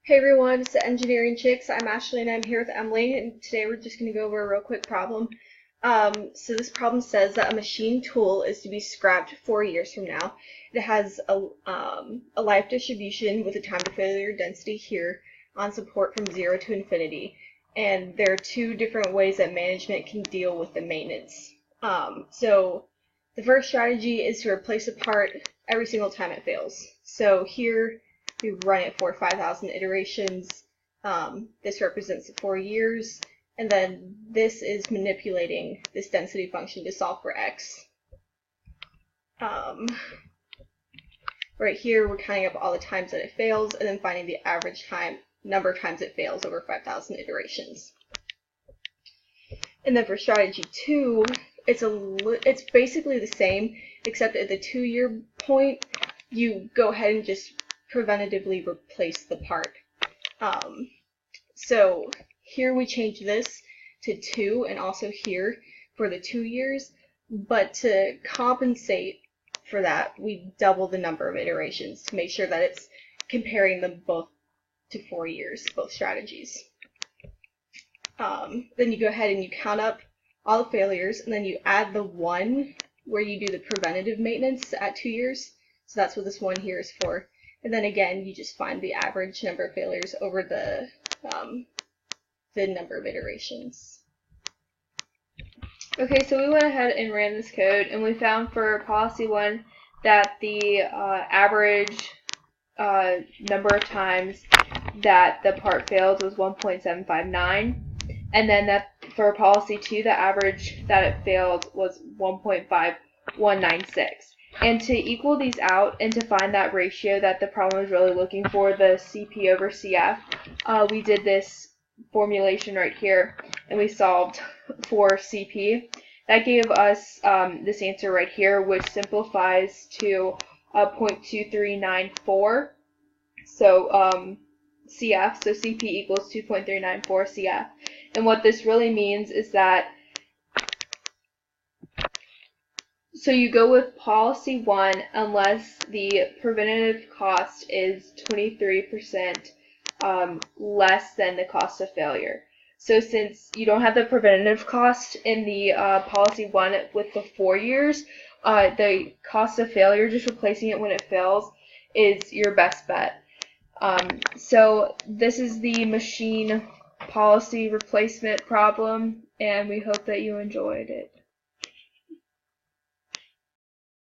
Hey everyone, it's the Engineering Chicks. I'm Ashley and I'm here with Emily, and today we're just going to go over a real quick problem. So this problem says that a machine tool is to be scrapped 4 years from now. It has a life distribution with a time to failure density here on support from 0 to infinity. And there are two different ways that management can deal with the maintenance. So the first strategy is to replace a part every single time it fails. So here we run it for 5,000 iterations. This represents the 4 years, and then this is manipulating this density function to solve for x. Right here, we're counting up all the times that it fails, and then finding the average number of times it fails over 5,000 iterations. And then for strategy 2, it's basically the same, except at the 2-year point, you go ahead and just preventatively replace the part. So here we change this to 2 and also here for the 2 years, but to compensate for that, we double the number of iterations to make sure that it's comparing them both to 4 years, both strategies. Then you go ahead and you count up all the failures, and then you add the 1 where you do the preventative maintenance at 2 years. So that's what this 1 here is for. And then again, you just find the average number of failures over the number of iterations. Okay, so we went ahead and ran this code, and we found for policy 1 that the average number of times that the part failed was 1.759, and then that for policy 2, the average that it failed was 1.5196. And to equal these out and to find that ratio that the problem is really looking for, the CP over CF, we did this formulation right here, and we solved for CP. That gave us this answer right here, which simplifies to 0.2394. So CF, so CP equals 2.394 CF. And what this really means is that so you go with policy 1 unless the preventative cost is 23% less than the cost of failure. So since you don't have the preventative cost in the policy 1 with the 4 years, the cost of failure, just replacing it when it fails, is your best bet. So this is the machine policy replacement problem, and we hope that you enjoyed it.